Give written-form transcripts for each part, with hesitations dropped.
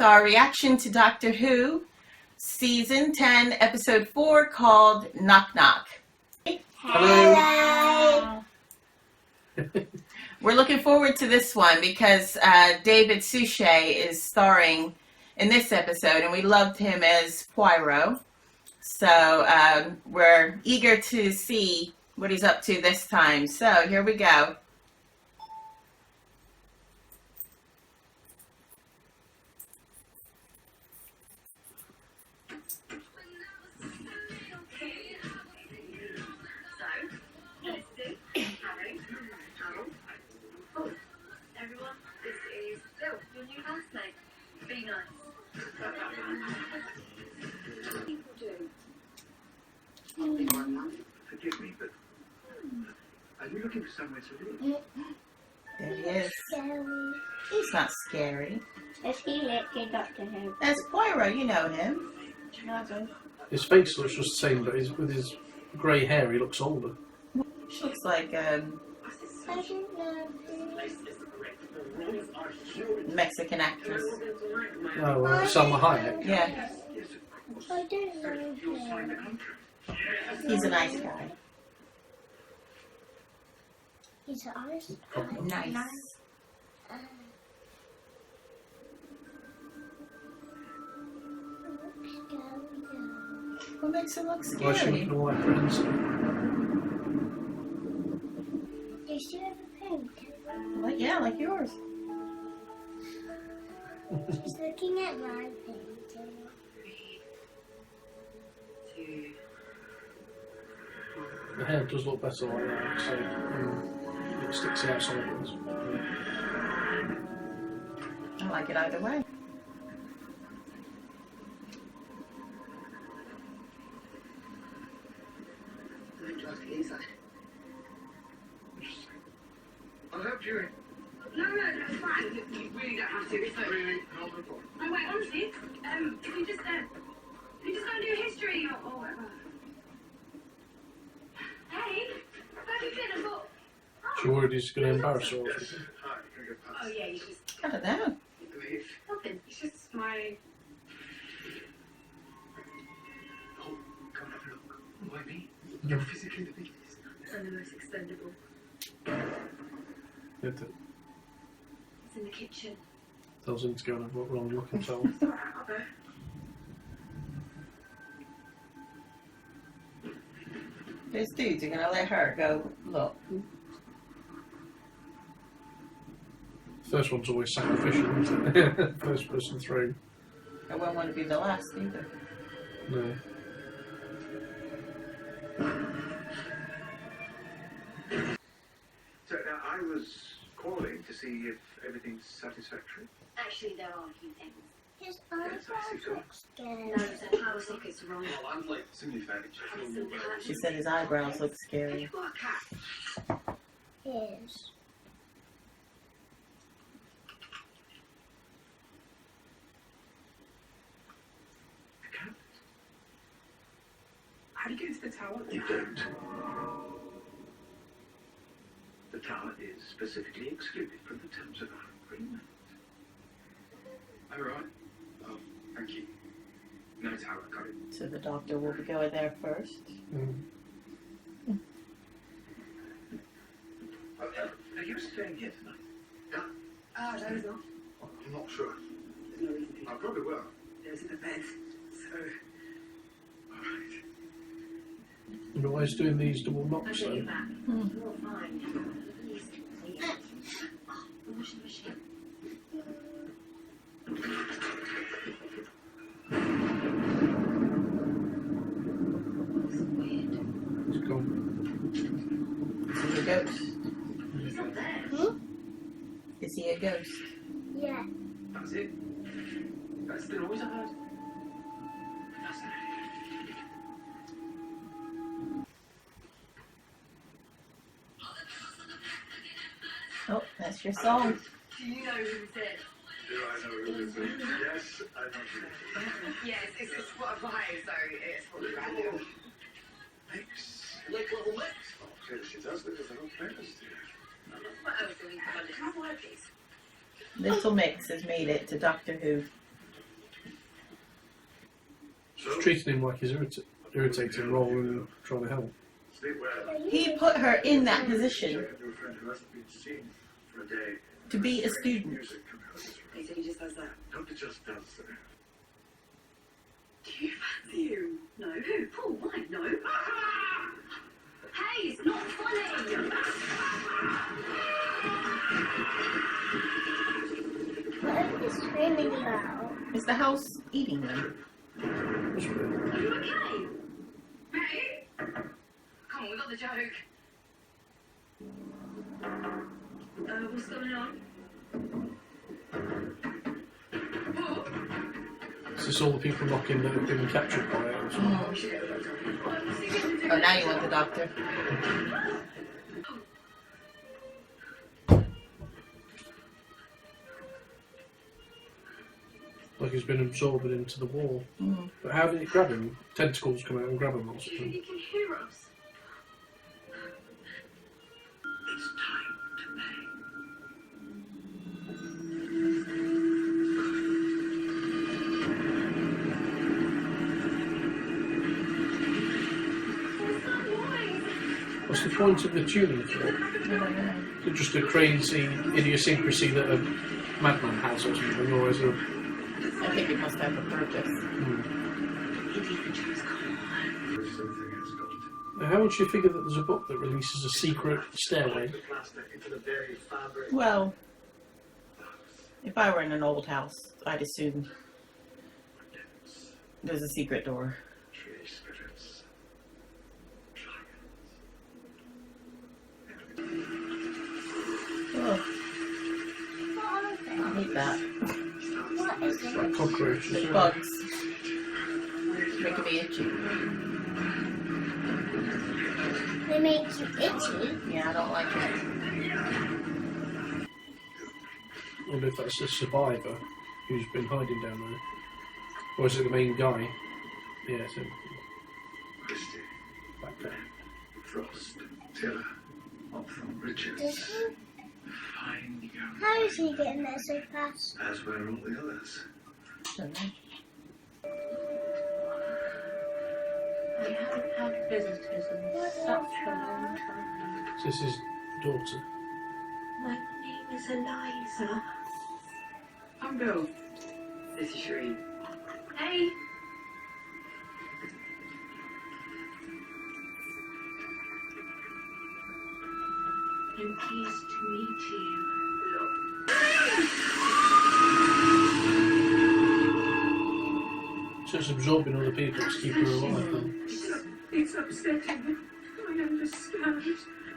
our reaction to Doctor Who, Season 10, Episode 4, called Knock Knock. Hello. We're looking forward to this one because David Suchet is starring in this episode, and we loved him as Poirot. So we're eager to see what he's up to this time. So here we go. Everyone, this is Bill, your new housemate. Be nice. People do. Forgive me, but are you looking for somewhere to live? There he is. Scary. He's not scary. Does he look good, Doctor Who? That's Poirot, you know him. His face looks just the same, but with his grey hair, he looks older. She looks like I don't know. Mexican actress. Oh, Salma Hayek. Yeah, I don't know You'll find the him. country. he's a nice guy. He's honest. Nice. What makes him look Why is she scary? looking all like Prince? Do you still have a pen? Like, yeah, like yours. She's looking at my painting. The hair does look better like that, so it sticks out sideways. I like it either way. I'll help you in. No, that's fine. You really don't have to. It's like... Really? Not at all. No, wait, honestly, if you just go and do history or whatever. Hey, don't be good, I thought... She worried he's going to embarrass her or Yes. something. Hi, can I get past? Oh, yeah, you just... I don't know. Leave. Nothing. It's just my... Oh, come and have a look. Why me? You're physically the biggest. And the most expendable. It It's in the kitchen. tells him to go and have a wrong look himself. It's alright, I'll go. Those dudes are gonna let her go look. First one's always sacrificial, isn't it? First person through. I wouldn't want to be the last either. No. So now I was calling to see if everything's satisfactory. Actually, there are a few things. His eyebrows look No, scary. the power socket's wrong. Well, I'm like simply furniture. She said his eyebrows look scary. You've got a cat. His. A cat? How do you get into the tower? You don't. The tower is specifically excluded from the terms of our agreement. All right. Oh, thank you. No tower, got it. So the doctor will be going there first. Are you staying here tonight? Oh, no, it's not. I'm not sure. There's no reason to. I probably will. There's in the bed. So, All right. You're always doing these double I'll knocks, get you so. back. You're fine. Please. Oh, the washing machine. It's weird. It's gone. Is he a ghost? He's not there. Is he a ghost? Yeah. That's it. That's the noise I heard. Fascinating. Oh, that's your song. Do you know who said? Do I know who this is? Yes, I know who this is. Yes, it's Spotify, so it's probably random. Mix. Like little mix. Oh, she does look as little famous to you. What else do we have on it? Can I have one, please? Little Mix has made it to Doctor Who. She's treating him like he's irritating rather than trying to help. Sleep well. He put her in that position Check on your friend who hasn't been seen for a day. to be a Strange student. music coming out of his room. They said he just does that. Doctor just does that. Do you fancy him? No. Who? Paul? Why? No. Hey, it's not funny. What are you screaming about? Is the house eating them? That's weird. Are you okay? Hey? Come on, we got the joke. What's going on? Paul? Is this all the people knocking that have been captured by it or something? We should get the doctor. What's he going to do? Oh, now you want the doctor. Like he's been absorbed into the wall. Mm. But how did it grab him? Tentacles come out and grab him or Do you think something? he can hear us? It's time to pay. What's that noise? What's the point of the tuning fork? I don't know. Is it just a crazy idiosyncrasy that a madman has or something? Or is it... I think it must have a purpose. Indiana Jones, come on. Which something has got. Now, how would you figure that there's a book that releases a secret stairway? The plastic into the very fabric. Well, if I were in an old house, I'd assume there's a secret door. Tree spirits. Oh, What are they? I hate that. What is it? Like cockroaches. The isn't it? bugs. Making me itchy. They make you itchy. Yeah, I don't like it. I wonder if that's a survivor who's been hiding down there. Or is it the main guy? Yeah, it's him. Christie, Back there. Frost, Tiller, Optham, Richards. Does he? Fine young. How is he getting there so fast? As were all the others. Don't know. We haven't had visitors in such a long time. So this is daughter. My name is Eliza. I'm Bill. This is Shereen. Hey. I'm pleased to meet you. So it's absorbing other people to keep her alive. Then. It's upsetting. I understand.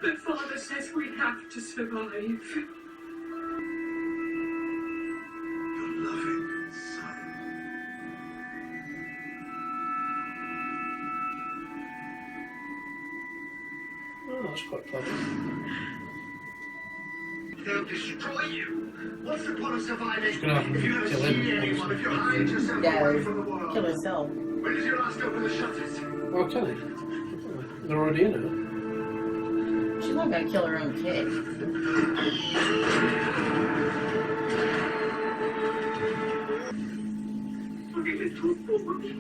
But Father says we have to survive. Your loving son. Oh, that's quite clever. They'll destroy you. What's the point of surviving She's gonna have if you to never kill see him. anyone, if you're hiding yourself Yeah. away from the world? Kill herself. When did you last open the shutters? Oh, Kelly. They're already in it. She's not gonna kill her own kid. My little boy.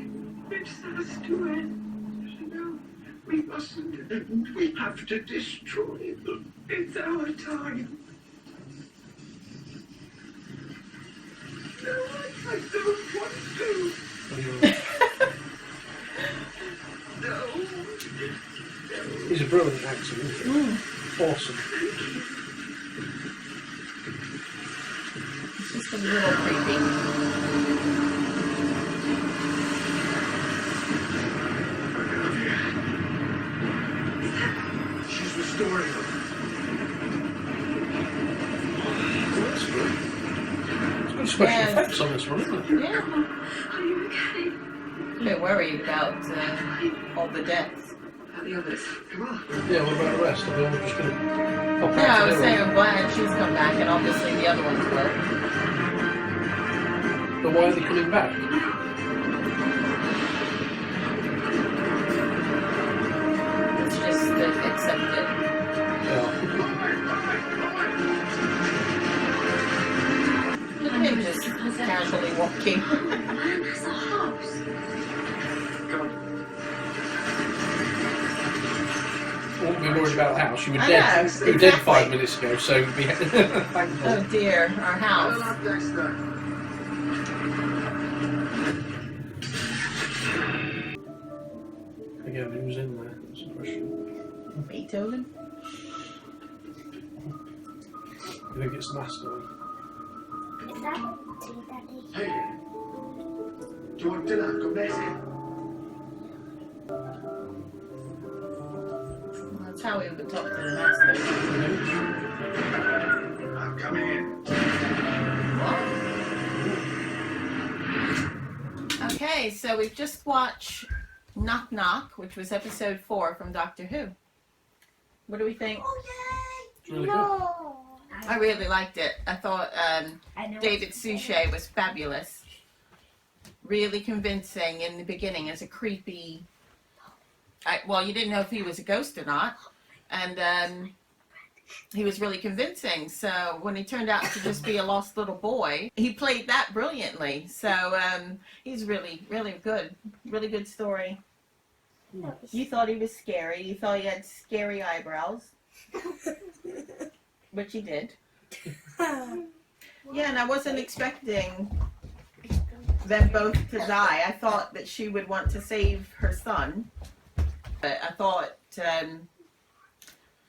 It has to end. No, we mustn't. We have to destroy them. It's our time. No, I don't want to. No. He's a brilliant actor, isn't he? Awesome. It's just a little creepy. She's restoring them. That's good. It's got special Yes. effects on this one, isn't it? Yeah. Are you okay? I'm a bit worried about all the deaths. How are the others? Come on. Yeah, what about the rest? Are they all just going to pop out? Yeah, I to was do saying it? I'm glad she's come back, and obviously the other ones were. But why are they coming back? It's just accepted. Yeah. Look at him just casually walking. Man has a house. worried about the house. You were I dead. know, You were dead exactly. 5 minutes ago, so we thank Oh God. dear, our house. Hello, Dexter. Again, who's in there? That's the question. Beethoven? I think it's the master. Is that tea, Daddy? Hey, do you want dinner? Come next. Well, that's how we would talk to the master. I'm coming in. Okay, so we've just watched Knock Knock, which was episode 4 from Doctor Who. What do we think? Oh, yay! It's really good. No! I really liked it. I thought I know David what's in Suchet was fabulous. Really convincing in the beginning as a creepy... well, you didn't know if he was a ghost or not. And he was really convincing. So when he turned out to just be a lost little boy, he played that brilliantly. So he's really, really good. Really good story. it. You thought he was scary. You thought he had scary eyebrows, which he did. Yeah, and I wasn't expecting them both to die. I thought that she would want to save her son, but I thought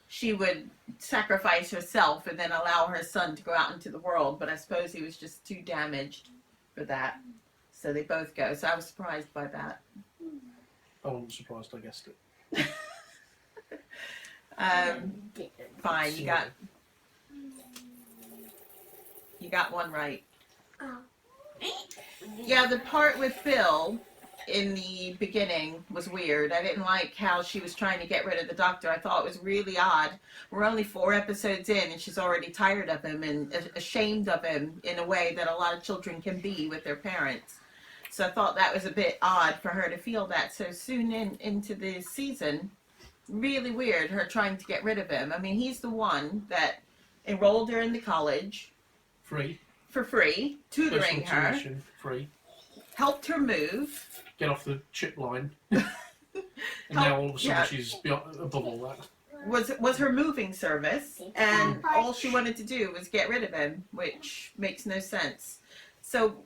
she would sacrifice herself and then allow her son to go out into the world, but I suppose he was just too damaged for that. So they both go. So I was surprised by that. I wasn't surprised I guessed it. Fine, you got one right. Oh. Yeah, the part with Phil in the beginning was weird. I didn't like how she was trying to get rid of the doctor. I thought it was really odd. We're only 4 episodes in and she's already tired of him and ashamed of him in a way that a lot of children can be with their parents. So I thought that was a bit odd for her to feel that so soon into the season. Really weird, her trying to get rid of him. I mean, he's the one that enrolled her in the college Free. for free, tutoring Personal her, tuition, free. helped her move. Get off the chip line. And now all of a sudden Yeah. she's above all that. Was her moving service, and all she wanted to do was get rid of him, which makes no sense. So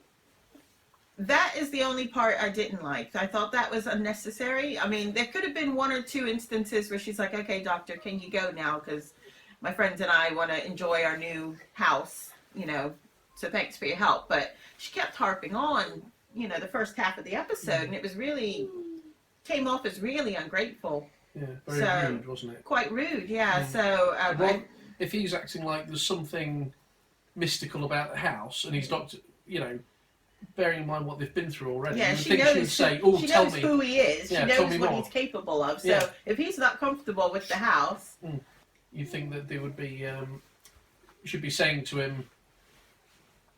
that is the only part I didn't like. I thought that was unnecessary. I mean, there could have been 1 or 2 instances where she's like, okay, doctor, can you go now? Because my friends and I want to enjoy our new house, you know, so thanks for your help. But she kept harping on, you know, the first half of the episode, and it was really, came off as really ungrateful. Yeah, very So- rude, wasn't it? Quite rude, yeah. So Well, if he's acting like there's something mystical about the house, and he's not, you know, bearing in mind what they've been through already, yeah, you would she think she knows. would say, "Oh, she tell knows me." who he is. Yeah, She tell knows me what more. he's capable of. So Yeah. if he's not comfortable with the house, You think that they would be, should be saying to him,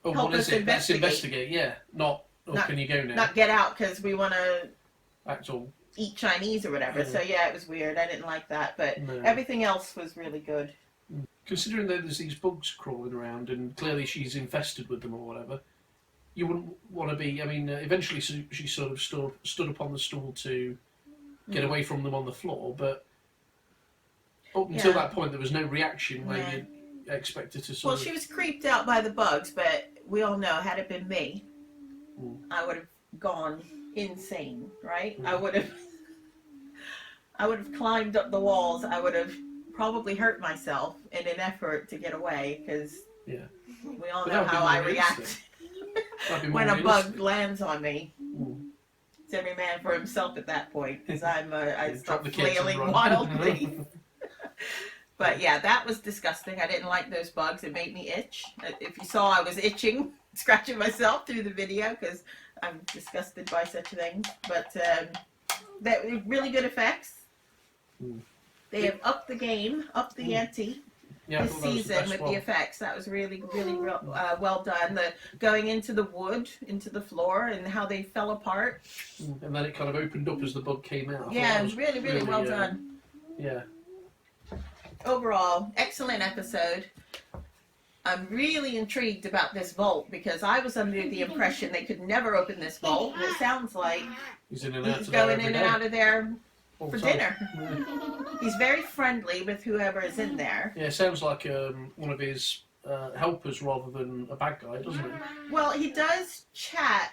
"Oh, Help what is us it? Let's investigate." investigate." Yeah, not. Oh, Not- can you go now? not get out because we want to That's all. eat Chinese or whatever. Yeah. So yeah, it was weird. I didn't like that, but No. everything else was really good. Considering that there's these bugs crawling around and clearly she's infested with them or whatever, you wouldn't want to be. I mean, eventually she sort of stood upon the stool to get away from them on the floor, but up until Yeah. that point there was no reaction where Yeah. you expected to Well, sort she of. was creeped out by the bugs, but we all know had it been me, Mm. I would have gone insane, right? Mm. I would have climbed up the walls. I would have probably hurt myself in an effort to get away because Yeah. we all But know that would be how more I realistic. react That'd be when more a bug realistic. lands on me. Mm. It's every man for himself at that point because I Yeah, start drop the kids and flailing run. wildly. But yeah, that was disgusting. I didn't like those bugs. It made me itch. If you saw, I was itching, scratching myself through the video because I'm disgusted by such things. But that really good effects. Mm. They have upped the game, upped the ante Yeah, I this thought that was the season best with one. the effects. That was really, really well done. The going into the wood, into the floor, and how they fell apart. And then it kind of opened up as the bug came out. I thought Yeah, that was really, really well done. Yeah. Overall, excellent episode. I'm really intrigued about this vault because I was under the impression they could never open this vault. And it sounds like He's in and out he's of there going every in day. and out of there all for the time. dinner. Yeah. He's very friendly with whoever is in there. Yeah, sounds like one of his helpers rather than a bad guy, doesn't it? Well, he does chat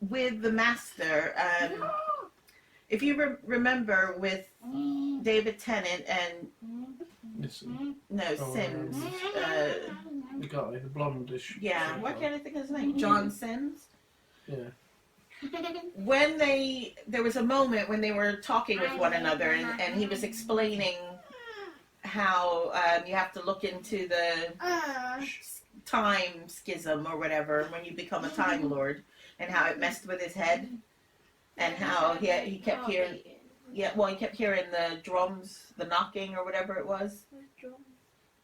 with the master. If you remember with David Tennant and Listen, Sims, the guy, the blondish. yeah, sort of why guy. can't I think of his name? John Sims. Yeah. When there was a moment when they were talking with one another, and he was explaining how you have to look into the time schism or whatever when you become a Time Lord, and how it messed with his head, and how he kept hearing, he kept hearing the drums, the knocking or whatever it was.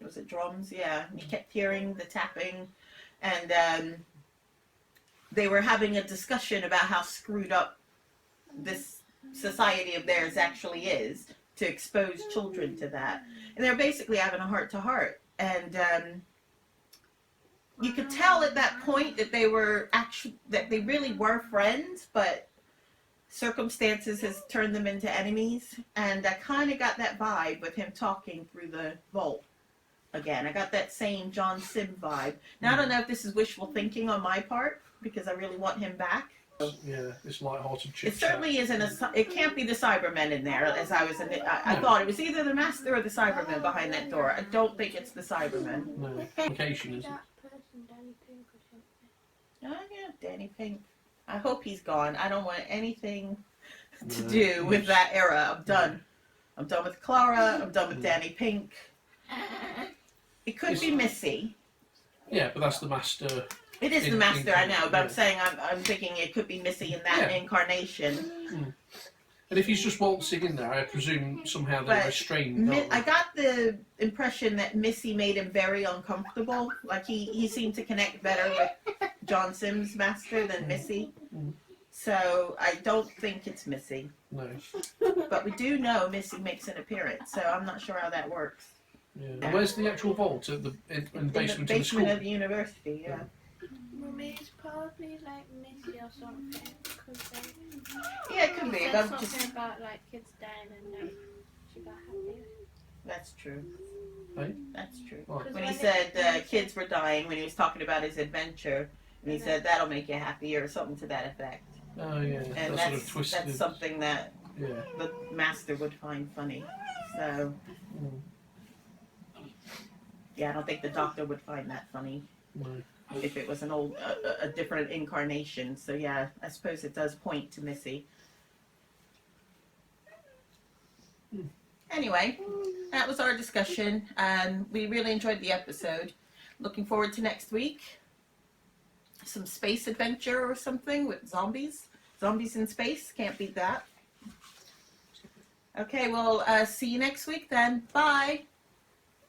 Was it drums? Yeah, he kept hearing the tapping, and they were having a discussion about how screwed up this society of theirs actually is to expose children to that, and they're basically having a heart-to-heart, and you could tell at that point that they really were friends, but circumstances has turned them into enemies, and I kind of got that vibe with him talking through the vault again. I got that same John Sim vibe. Now I don't know if this is wishful thinking on my part, because I really want him back. Yeah, this light-hearted chit It certainly isn't it can't be the Cybermen in there, as I was I thought it was either the Master or the Cybermen behind that door. I don't think it's the Cybermen. No, implication is it? Oh yeah, Danny Pink. I hope he's gone. I don't want anything to No. do with that era. I'm done. I'm done with Clara. I'm done with Danny Pink. It could be Missy. Yeah, but that's the master. It is the In- Master, I know, but I'm yeah. saying I'm thinking it could be Missy in that Yeah. incarnation. And if he's just waltzing in there, I presume somehow they're But restrained. aren't they? I got the impression that Missy made him very uncomfortable. Like he seemed to connect better with John Sims' Master than Missy. Mm. So I don't think it's Missy. No. But we do know Missy makes an appearance, so I'm not sure how that works. Yeah. And where's the actual vault? In the basement In the of the basement school? of the university, yeah. Mummy, it's probably like Missy or something. Cause Yeah, it could be, said but something just about like kids dying and she got happy. that's true. Hey? That's true. Right. When he said kids were dying, when he was talking about his adventure, and he said that'll make you happy or something to that effect. Oh yeah, And that sort of twisted. that's something that Yeah. the Master would find funny. So Mm. yeah, I don't think the Doctor would find that funny No. if it was an old, a different incarnation. So yeah, I suppose it does point to Missy. Anyway, that was our discussion. We really enjoyed the episode. Looking forward to next week. Some space adventure or something with zombies. Zombies in space. Can't beat that. Okay, well, see you next week then. Bye.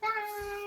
Bye.